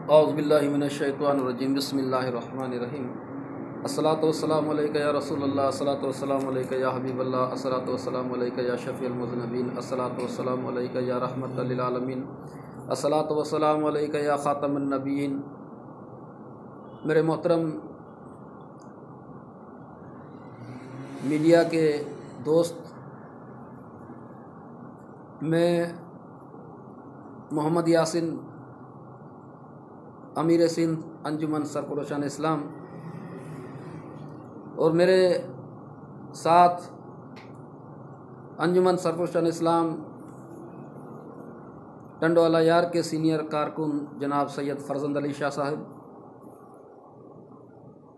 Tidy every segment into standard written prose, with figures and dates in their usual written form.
औज़ुबिल्लाहिमिनश्शैतानिर्रजीम बिस्मिल्लाहिर्रहमानिर्रहीम। अस्सलातु वस्सलामु अलैका या रसूलल्लाह, अस्सलातु वस्सलामु अलैका या हबीबल्लाह, अस्सलातु वस्सलामु अलैका या शफ़ीउल मुज़निबीन, अस्सलातु वस्सलामु अलैका या रहमतल लिल आलमीन, अस्सलातु वस्सलामु अलैका या ख़ातमुन नबिय्यीन। मेरे मोहतरम मीडिया के दोस्त, मैं मोहम्मद यासिन, अमीर सिंध अंजुमन सरफरोशान इस्लाम, और मेरे साथ अंजुमन सरफरोशान इस्लाम टंडवाला यार के सीनियर कारकुन जनाब सैयद फरजंद अली शाह साहब,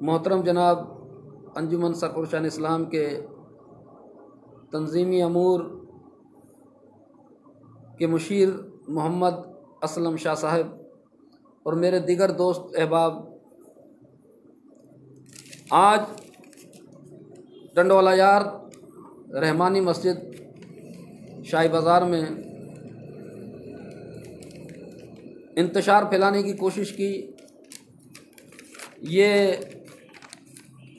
मोहतरम जनाब अंजुमन सरफरोशान इस्लाम के तंजीमी अमूर के मुशीर मोहम्मद असलम शाह साहब, और मेरे दीगर दोस्त अहबाब, आज टंडवाला यार रहमानी मस्जिद शाही बाज़ार में इंतशार फैलाने की कोशिश की। ये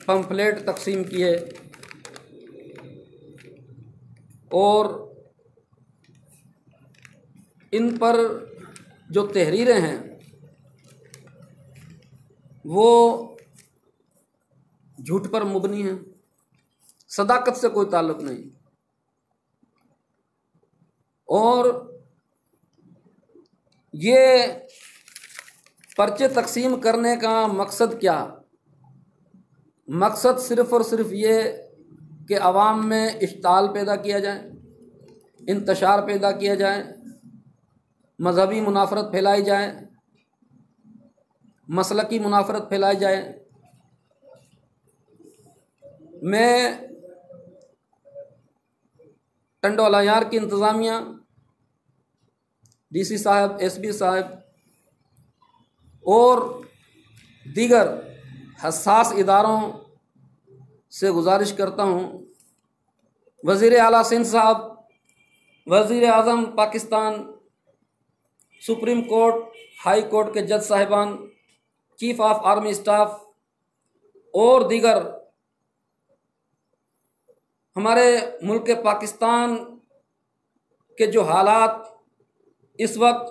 पम्फलेट तकसीम किए और इन पर जो तहरीरें हैं वो झूठ पर मुबनी हैं, सदाकत से कोई ताल्लुक़ नहीं। और ये पर्चे तकसीम करने का मकसद क्या? मकसद सिर्फ़ और सिर्फ ये कि आवाम में इश्ताल पैदा किया जाए, इंतशार पैदा किया जाए, मजहबी मुनाफरत फैलाई जाए, मसलकी मुनाफरत फैलाई जाए। मैं टंडवाला यार की इंतज़ामिया, डीसी साहब, एसपी साहब और दीगर हसास इदारों से गुजारिश करता हूँ, वज़ीर आला सिंध साहब, वज़ीर आज़म Pakistan, supreme court, high court के जज साहिबान, चीफ ऑफ आर्मी स्टाफ और दीगर हमारे मुल्क पाकिस्तान के जो हालात इस वक्त,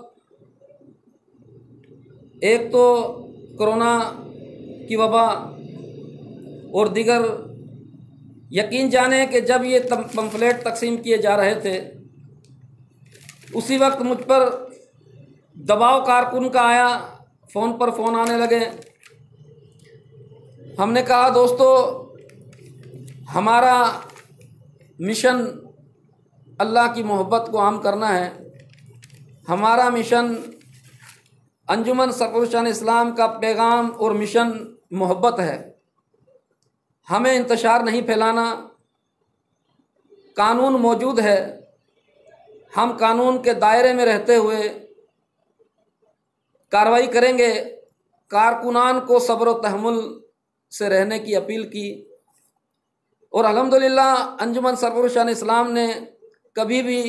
एक तो कोरोना की वबा और दीगर, यकीन जाने कि जब ये पम्फलेट तकसीम किए जा रहे थे उसी वक्त मुझ पर दबाव कारकुन का आया, फ़ोन पर फ़ोन आने लगे। हमने कहा दोस्तों, हमारा मिशन अल्लाह की मोहब्बत को आम करना है, हमारा मिशन अंजुमन सरफरोशान इस्लाम का पैगाम और मिशन मोहब्बत है, हमें इंतशार नहीं फैलाना। कानून मौजूद है, हम कानून के दायरे में रहते हुए कार्रवाई करेंगे। कारकुनान को सब्र व तहम्मुल से रहने की अपील की और अल्हम्दुलिल्लाह अंजुमन सरफरोशान इस्लाम ने कभी भी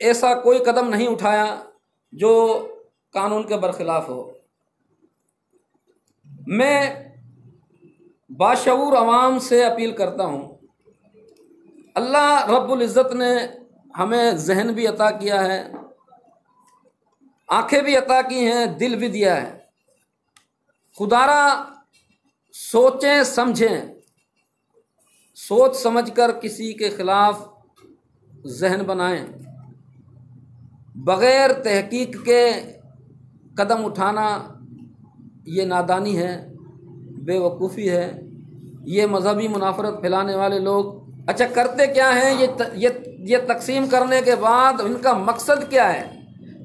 ऐसा कोई कदम नहीं उठाया जो कानून के बरखिलाफ़ हो। मैं बाशऊर अवाम से अपील करता हूँ, अल्लाह रब्बुल इज़्ज़त ने हमें जहन भी अता किया है, आँखें भी अता की हैं, दिल भी दिया है। खुदारा सोचें समझें, सोच समझकर किसी के ख़िलाफ़ जहन बनाएं। बग़ैर तहकीक के कदम उठाना ये नादानी है, बेवकूफ़ी है। ये मजहबी मुनाफरत फैलाने वाले लोग अच्छा करते क्या हैं? ये तकसीम करने के बाद इनका मकसद क्या है?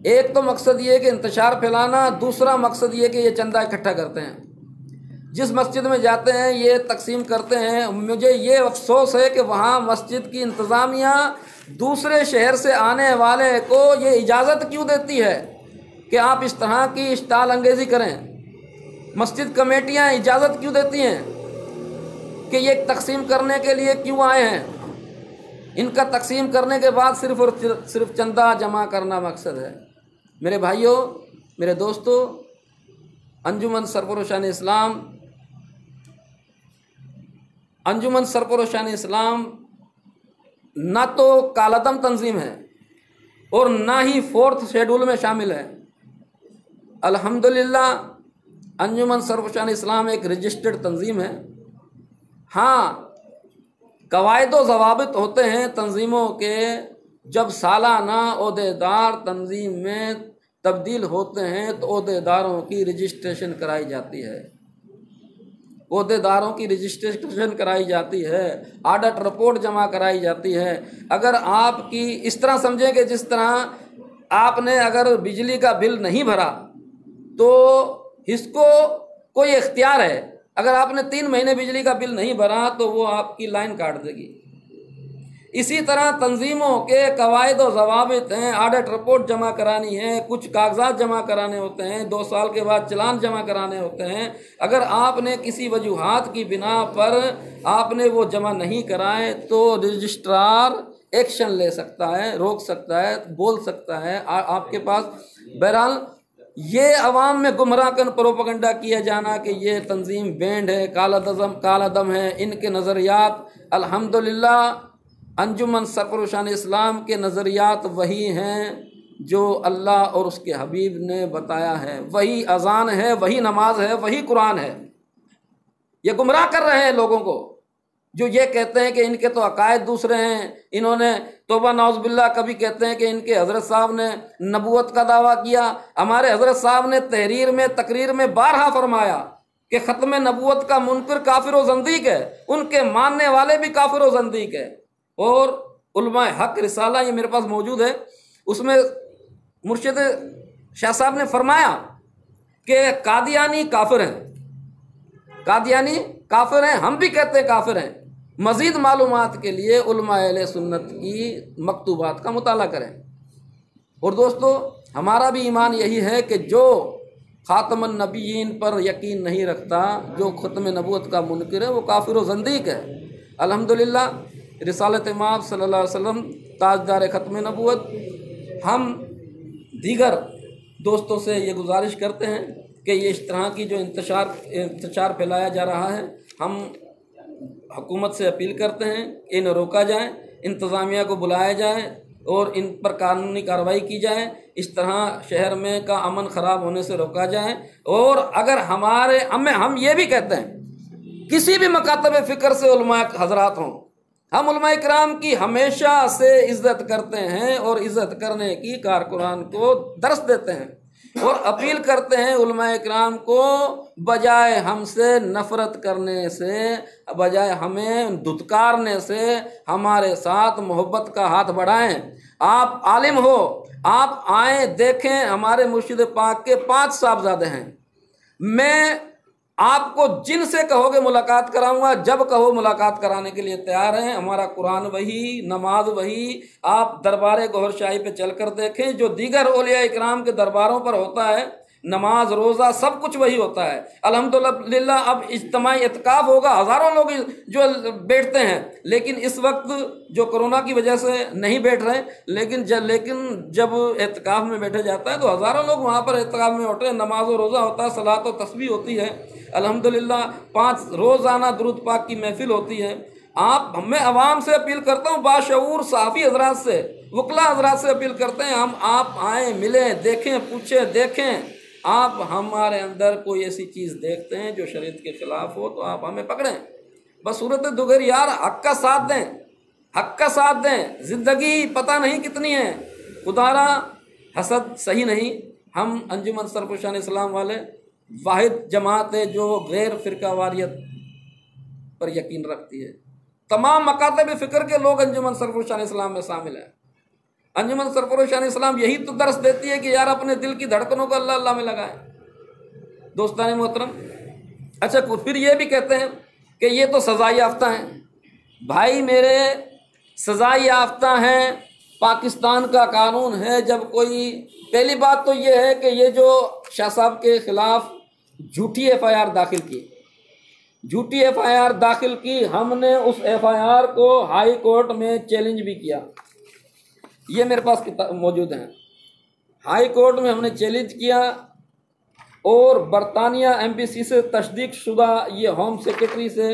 एक तो मकसद ये कि इंतशार फैलाना, दूसरा मकसद ये कि ये चंदा इकट्ठा करते हैं। जिस मस्जिद में जाते हैं ये तकसीम करते हैं। मुझे ये अफसोस है कि वहाँ मस्जिद की इंतज़ामिया दूसरे शहर से आने वाले को ये इजाज़त क्यों देती है कि आप इस तरह की इश्ताल अंगेज़ी करें? मस्जिद कमेटियाँ इजाज़त क्यों देती हैं कि ये तकसीम करने के लिए क्यों आए हैं? इनका तकसीम करने के बाद सिर्फ़ और सिर्फ चंदा जमा करना मकसद है। मेरे भाइयों, मेरे दोस्तों, अंजुमन सरफरोशान इस्लाम ना तो कालादम तंजीम है और ना ही 4th शेड्यूल में शामिल है। अल्हम्दुलिल्लाह अंजुमन सरफरोशान इस्लाम एक रजिस्टर्ड तंजीम है। हाँ, कवायद व ज़वाबित होते हैं तंजीमों के, जब सालाना ओहदेदार तंजीम में तब्दील होते हैं तो ओहदेदारों की रजिस्ट्रेशन कराई जाती है, ओहदेदारों की रजिस्ट्रेशन कराई जाती है, ऑडिट रिपोर्ट जमा कराई जाती है। अगर आपकी इस तरह समझें कि जिस तरह आपने अगर बिजली का बिल नहीं भरा तो इसको कोई इख्तियार है, अगर आपने 3 महीने बिजली का बिल नहीं भरा तो वो आपकी लाइन काट देगी। इसी तरह तंजीमों के कवायद व ज़वाबित हैं, ऑडिट रिपोर्ट जमा करानी है, कुछ कागजात जमा कराने होते हैं, 2 साल के बाद चालान जमा कराने होते हैं। अगर आपने किसी वजूहात की बिना पर आपने वो जमा नहीं कराए तो रजिस्ट्रार एक्शन ले सकता है, रोक सकता है, बोल सकता है आपके पास। बहरहाल ये अवाम में गुमराह कर प्रोपेगेंडा किया जाना कि ये तंजीम बैंड है, काला दम है, इनके नज़रियात, अल्हम्दुलिल्लाह अंजुमन सरफरोशान इस्लाम के नज़रियात वही हैं जो अल्लाह और उसके हबीब ने बताया है, वही अजान है, वही नमाज है, वही कुरान है। ये गुमराह कर रहे हैं लोगों को जो ये कहते हैं कि इनके तो अकायद दूसरे हैं। इन्होंने तौबा नाउज़ुबिल्लाह कभी कहते हैं कि इनके हज़रत साहब ने नबूवत का दावा किया। हमारे हज़रत साहब ने तहरीर में तकरीर में बारहा फरमाया कि ख़त्म नबूवत का मुनकर काफिर व ज़ंदीक है, उनके मानने वाले भी काफिर व ज़ंदीक है। और उलमाए हक रिसाला ये मेरे पास मौजूद है, उसमें मुर्शिद शाह साहब ने फरमाया कि कादियानी काफिर हैं, कादियानी काफिर हैं, हम भी कहते हैं काफिर हैं। मज़ीद मालूमात के लिए उलमाए अहले सुन्नत की मकतूबात का मुताला करें। और दोस्तों, हमारा भी ईमान यही है कि जो ख़ातमुन नबिय्यीन पर यकीन नहीं रखता, जो ख़त्म नबूवत का मुनकिर है, वो काफिर व ज़ंदीक है। अल्हम्दुलिल्लाह रिसालत माब सल्लल्लाहु अलैहि वसल्लम ताजदार ख़त्म नबूवत, हम दीगर दोस्तों से ये गुजारिश करते हैं कि ये इस तरह की जो इंतशार फैलाया जा रहा है, हम हुकूमत से अपील करते हैं कि इन्हें रोका जाए, इंतज़ामिया को बुलाया जाए और इन पर कानूनी कार्रवाई की जाए। इस तरह शहर में का अमन ख़राब होने से रोका जाए। और अगर हम ये भी कहते हैं किसी भी मकातब फ़िक्र से उलमा हज़रात हों, हम उलमा इकराम की हमेशा से इज़्ज़त करते हैं और इज़्ज़त करने की कारकुरान को दर्स देते हैं और अपील करते हैं उलमा इकराम को, बजाय हमसे नफ़रत करने से, बजाय हमें धुतकारने से, हमारे साथ मोहब्बत का हाथ बढ़ाएं। आप आलिम हो, आप आएँ देखें, हमारे मुर्शिद पाक के 5 साहबजादे हैं। मैं आपको जिनसे कहोगे मुलाकात कराऊंगा, जब कहो मुलाकात कराने के लिए तैयार हैं। हमारा कुरान वही, नमाज वही। आप दरबार गौहर शाही पे चल कर देखें, जो दीगर औलिया इकराम के दरबारों पर होता है, नमाज रोज़ा सब कुछ वही होता है। अल्हम्दुलिल्लाह अब इज्तिमाई इत्काफ होगा, हज़ारों लोग जो बैठते हैं, लेकिन इस वक्त जो कोरोना की वजह से नहीं बैठ रहे, लेकिन जब इत्काफ में बैठा जाता है तो हज़ारों लोग वहाँ पर इत्काफ में उठ रहे हैं। नमाज व रोज़ा होता है, सलात व तस्बीह होती है, अल्हम्दुलिल्लाह 5 रोज़ाना दुरूद पाक की महफिल होती है। मैं अवाम से अपील करता हूँ, बाशऊर सहाफ़ी हज़रात से, वकला हज़रात से अपील करते हैं, आप आएँ, मिलें, देखें, पूछें, देखें। आप हमारे अंदर कोई ऐसी चीज़ देखते हैं जो शरीयत के ख़िलाफ़ हो तो आप हमें पकड़ें। बस सूरत दुगर यार, हक़ का साथ दें, हक़ का साथ दें। ज़िंदगी पता नहीं कितनी है, खुदारा हसद सही नहीं। हम अंजुमन सरफरोशान इस्लाम वाले वाहिद जमात है जो गैर फ़िरका वारियत पर यकीन रखती है। तमाम मकातब फ़िक्र के लोग अंजुमन सरफरोशान इस्लाम में शामिल हैं। अंजुमन सरफरोशान इस्लाम यही तो दर्स देती है कि यार अपने दिल की धड़कनों को अल्लाह अल्लाह में लगाएं। दोस्तान मोहतरम, अच्छा फिर ये भी कहते हैं कि ये तो सज़ा याफ्ता हैं। भाई मेरे, सज़ा याफ्ता हैं, पाकिस्तान का कानून है। जब कोई, पहली बात तो ये है कि ये जो शाह साहब के ख़िलाफ़ झूठी FIR दाखिल की, झूठी FIR दाखिल की, हमने उस FIR को हाई कोर्ट में चैलेंज भी किया। ये मेरे पास किताब मौजूद हैं। हाई कोर्ट में हमने चैलेंज किया और बरतानिया एम्बेसी से तस्दीक शुदा ये होम सेक्रेटरी से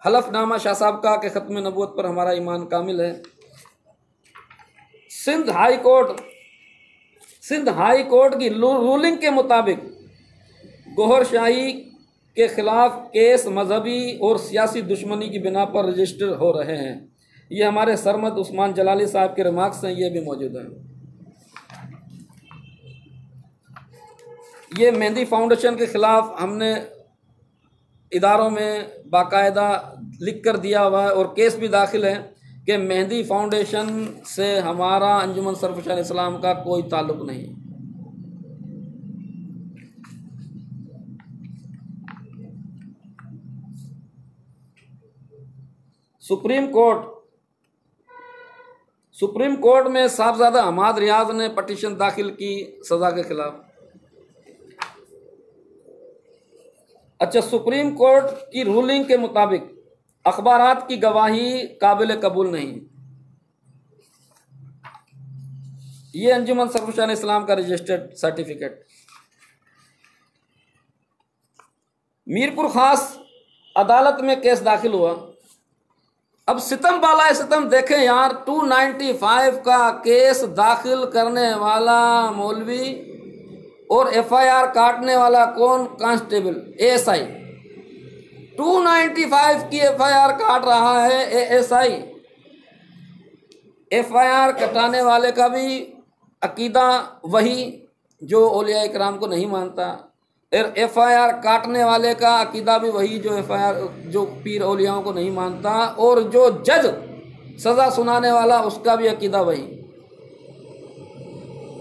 हलफनामा शाह साहब का कि ख़त्म नबूवत पर हमारा ईमान कामिल है। सिंध हाई कोर्ट की रूलिंग के मुताबिक गौहर शाही के ख़िलाफ़ केस मजहबी और सियासी दुश्मनी की बिना पर रजिस्टर हो रहे हैं। ये हमारे सरमद उस्मान जलाली साहब के रिमार्क्स हैं, ये भी मौजूद हैं। ये मेहंदी फाउंडेशन के ख़िलाफ़ हमने इदारों में बाकायदा लिख कर दिया हुआ है और केस भी दाखिल है कि मेहंदी फाउंडेशन से हमारा अंजुमन सरफराज इस्लाम का कोई ताल्लुक़ नहीं। सुप्रीम कोर्ट में साहबजादा हमाद रियाज ने पटिशन दाखिल की सज़ा के खिलाफ। अच्छा, सुप्रीम कोर्ट की रूलिंग के मुताबिक अखबारात की गवाही काबिल कबूल नहीं। ये अंजुमन सरफराज इस्लाम का रजिस्टर्ड सर्टिफिकेट। मीरपुर खास अदालत में केस दाखिल हुआ। अब सितम बालाए सितम देखें यार, 295 का केस दाखिल करने वाला मौलवी और एफआईआर काटने वाला कौन? Constable, ASI. 295 की एफआईआर काट रहा है एएसआई। एफआईआर कटाने वाले का भी अकीदा वही जो औलिया इकराम को नहीं मानता, और एफआईआर काटने वाले का अकीदा भी वही जो पीर औलियाओं को नहीं मानता, और जो जज सज़ा सुनाने वाला उसका भी अकीदा वही।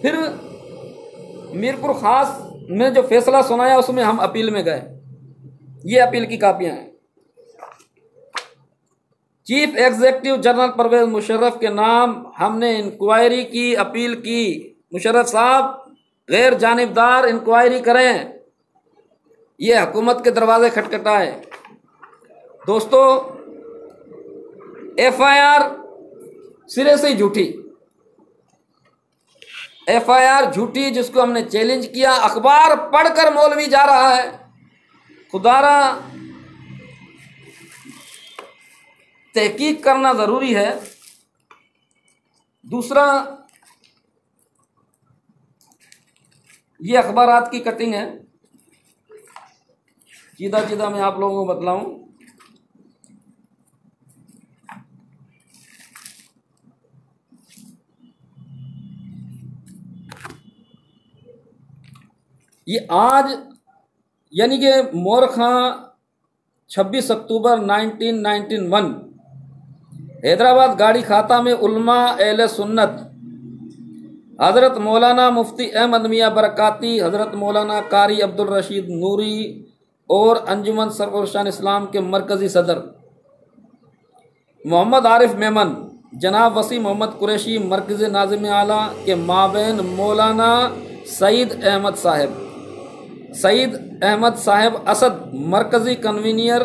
फिर मीरपुर खास में जो फैसला सुनाया उसमें हम अपील में गए। ये अपील की कापियां हैं। Chief executive general Pervez Musharraf के नाम हमने इंक्वायरी की अपील की। मुशर्रफ साहब गैर जानिबदार इंक्वायरी करें, ये हुकूमत के दरवाजे खटखटाए। दोस्तों, एफआईआर सिरे से झूठी, एफआईआर झूठी जिसको हमने चैलेंज किया। अखबार पढ़कर मौलवी जा रहा है। खुदारा तहकीक करना ज़रूरी है। दूसरा, ये अखबारात की कटिंग है। सीधा मैं आप लोगों को बतलाऊं, ये आज यानी कि मोरखा 26 अक्टूबर 1991 हैदराबाद गाड़ी खाता में उल्मा अहले सुन्नत हज़रत मौलाना मुफ्ती अहमद मियाँ बरकाती, हज़रत मौलाना कारी अब्दुल रशीद नूरी और अंजुमन सरफराज इस्लाम के मरकज़ी सदर मोहम्मद आरिफ मेमन, जनाब वसी मोहम्मद कुरैशी मरकज़ नाज़िम आला के माबैन मौलाना सईद अहमद साहब असद मरकज़ी कन्वीनियर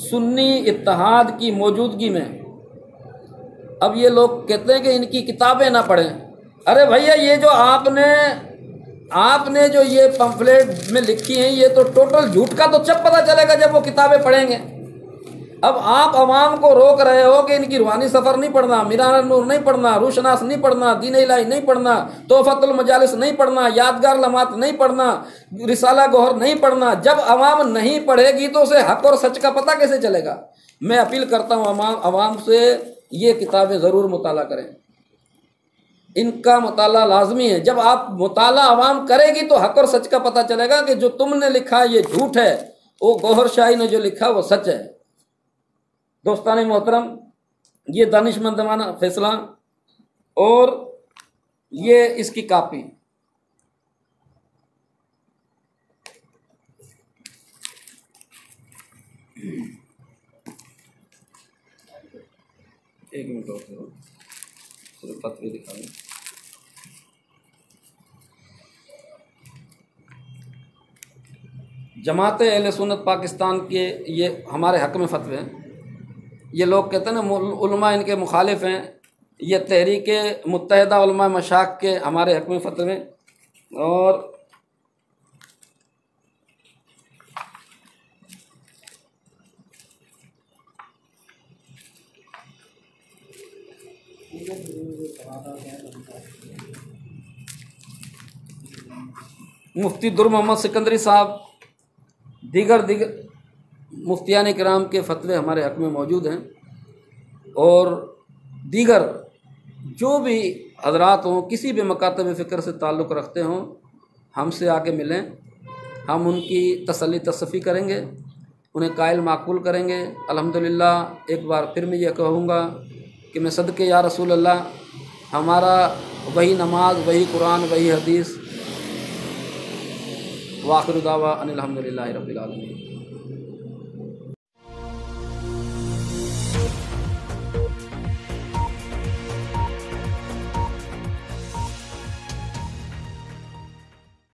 सुन्नी इत्तेहाद की मौजूदगी में। अब ये लोग कहते हैं कि इनकी किताबें ना पढ़ें। अरे भैया, ये जो आपने जो ये पंफलेट में लिखी हैं ये तो टोटल झूठ का तो जब पता चलेगा जब वो किताबें पढ़ेंगे। अब आप अवाम को रोक रहे हो कि इनकी रूहानी सफ़र नहीं पढ़ना, मीरान नूर नहीं पढ़ना, रूशनास नहीं पढ़ना, दीन इलाही नहीं पढ़ना, तोहफतुल मजालिस नहीं पढ़ना, यादगार लम्हात नहीं पढ़ना, रिसाला गौहर नहीं पढ़ना। जब अवाम नहीं पढ़ेगी तो उसे हक और सच का पता कैसे चलेगा? मैं अपील करता हूँ अवाम से, ये किताबें ज़रूर मुताला करें। इनका मुताला लाजमी है। जब आप मुताला अवाम करेगी तो हक और सच का पता चलेगा कि जो तुमने लिखा ये झूठ है, वो गौहर शाही ने जो लिखा वो सच है। दोस्तान मोहतरम, ये दानिशमंदाना फैसला और ये इसकी कापी। एक मिनट और सिर्फ फतवे दिखाएं। जमात अहले सुन्नत पाकिस्तान के ये हमारे हक में फतवे हैं। ये लोग कहते हैं ना उलमा इनके मुखालिफ हैं। ये तहरीक मुत्तहिदा उलमा मशाक के हमारे हक में फतवे। और मुफ्ती दुर मोहम्मद सिकंदरी साहब, दीगर मुफ्तियान किराम के फतवे हमारे हक़ में मौजूद हैं। और दीगर जो भी हजरात हों, किसी भी मकातब फ़िक्र से ताल्लुक़ रखते हों, हमसे आके मिलें। हम उनकी तसल्ली तसफ़ी करेंगे, उन्हें कायल माक़ूल करेंगे। अल्हम्दुलिल्लाह एक बार फिर मैं ये कहूँगा कि मैं सदके या रसूल अल्लाह, हमारा वही नमाज, वही कुरान, वही हदीस। वाखिर दावा अनिल हम्दुलिल्लाहि रब्बिल आलमीन।